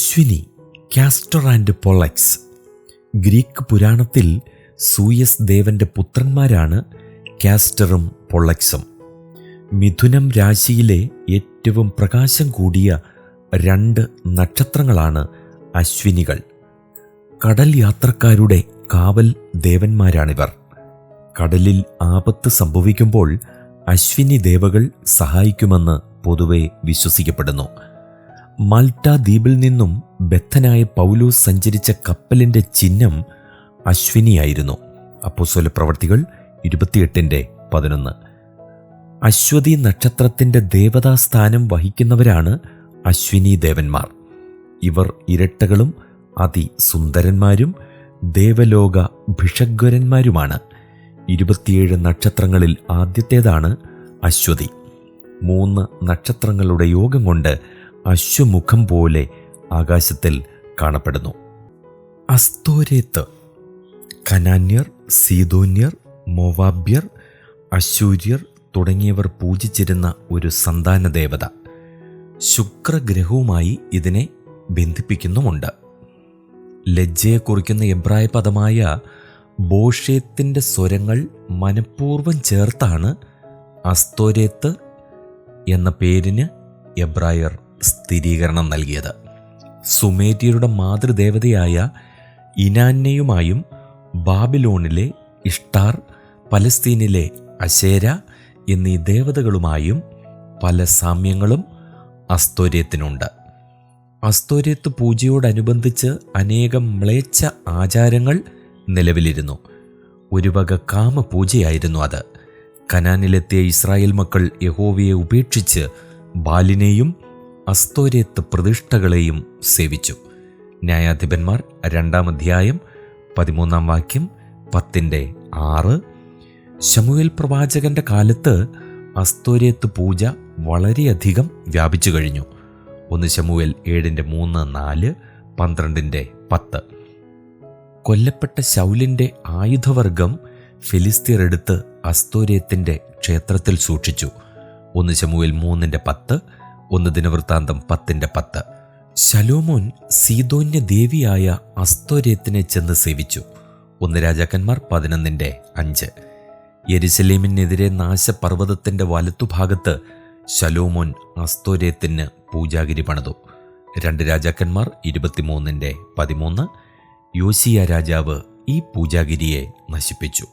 Ashwini, Castor and Pollux. Greek പുരാണത്തിൽ Zeus ദേവന്റെ പുത്രന്മാരാണ് കാസ്റ്ററും പൊളക്സും. മിഥുനം രാശിയിലെ ഏറ്റവും പ്രകാശം കൂടിയ 2 നക്ഷത്രങ്ങളാണ് അശ്വിനികൾ. കടൽ യാത്രക്കാരുടെ കാവൽ ദേവന്മാരാണിവർ. കടലിൽ ആപത്ത് സംഭവിക്കുമ്പോൾ അശ്വിനി ദേവകൾ സഹായിക്കുമെന്ന് പൊതുവെ വിശ്വസിക്കപ്പെടുന്നു. മാൾട്ട ദ്വീപിൽ നിന്നും ബദ്ധനായ പൗലോസ് സഞ്ചരിച്ച കപ്പലിൻ്റെ ചിഹ്നം അശ്വിനിയായിരുന്നു. അപ്പോസ്തലപ്രവർത്തികൾ 28:11. അശ്വതി നക്ഷത്രത്തിൻ്റെ ദേവതാസ്ഥാനം വഹിക്കുന്നവരാണ് അശ്വിനി ദേവന്മാർ. ഇവർ ഇരട്ടകളും അതിസുന്ദരന്മാരും ദേവലോക ഭിഷഗ്വരന്മാരുമാണ്. 27 നക്ഷത്രങ്ങളിൽ ആദ്യത്തേതാണ് അശ്വതി. 3 നക്ഷത്രങ്ങളുടെ യോഗം കൊണ്ട് അശ്വമുഖം പോലെ ആകാശത്തിൽ കാണപ്പെടുന്നു. അസ്തോരേത്ത് കനാന്യർ, സീദോന്യർ, മോവാബ്യർ, അശൂര്യർ തുടങ്ങിയവർ പൂജിച്ചിരുന്ന ഒരു സന്താന ദേവത. ശുക്രഗ്രഹവുമായി ഇതിനെ ബന്ധിപ്പിക്കുന്നുമുണ്ട്. ലജ്ജയെ കുറിക്കുന്ന എബ്രായ പദമായ ബോഷേത്തിൻ്റെ സ്വരങ്ങൾ മനഃപൂർവ്വം ചേർത്താണ് അസ്തോരേത്ത് എന്ന പേരിന് എബ്രായർ സ്ഥിരീകരണം നൽകിയത്. സുമേര്യരുടെ മാതൃദേവതയായ ഇനാന്നയുമായും ബാബിലോണിലെ ഇഷ്ടാർ, പലസ്തീനിലെ അശേര എന്നീ ദേവതകളുമായും പല സാമ്യങ്ങളും അസ്തോരേത്തിനുണ്ട്. അസ്തോരേത്ത് പൂജയോടനുബന്ധിച്ച് അനേകം മ്ലേച്ഛ ആചാരങ്ങൾ നിലവിലിരുന്നു. ഒരു വക കാമപൂജയായിരുന്നു അത്. കനാനിലെത്തിയ ഇസ്രായേൽ മക്കൾ യഹോവയെ ഉപേക്ഷിച്ച് ബാലിനെയും അസ്തോരേത്ത് പ്രതിഷ്ഠകളെയും സേവിച്ചു. ന്യായാധിപന്മാർ 2-ാം അധ്യായം 13-ാം വാക്യം, 10:6. ശമൂവേൽ പ്രവാചകന്റെ കാലത്ത് അസ്തോരേത്ത് പൂജ വളരെയധികം വ്യാപിച്ചു കഴിഞ്ഞു. 1 ശമൂവേൽ 7:3-4, 12:10. കൊല്ലപ്പെട്ട ശൗലിൻ്റെ ആയുധവർഗം ഫിലിസ്തീർ എടുത്ത് അസ്തോരേത്തിൻ്റെ ക്ഷേത്രത്തിൽ സൂക്ഷിച്ചു. 1 ശമൂവേൽ 3:10, 1 ദിനവൃത്താന്തം 10:10. ശലോമോൻ സീദോന്യ ദേവിയായ അസ്തോരേത്തിനെ ചെന്ന് സേവിച്ചു. 1 രാജാക്കന്മാർ 11:5. യെരുശലേമിനെതിരെ നാശപർവ്വതത്തിൻ്റെ വലത്തുഭാഗത്ത് ശലോമോൻ അസ്തോരേത്തിന് പൂജാഗിരി പണിതു. 2 രാജാക്കന്മാർ 23:13. യോശിയ രാജാവ് ഈ പൂജാഗിരിയെ നശിപ്പിച്ചു.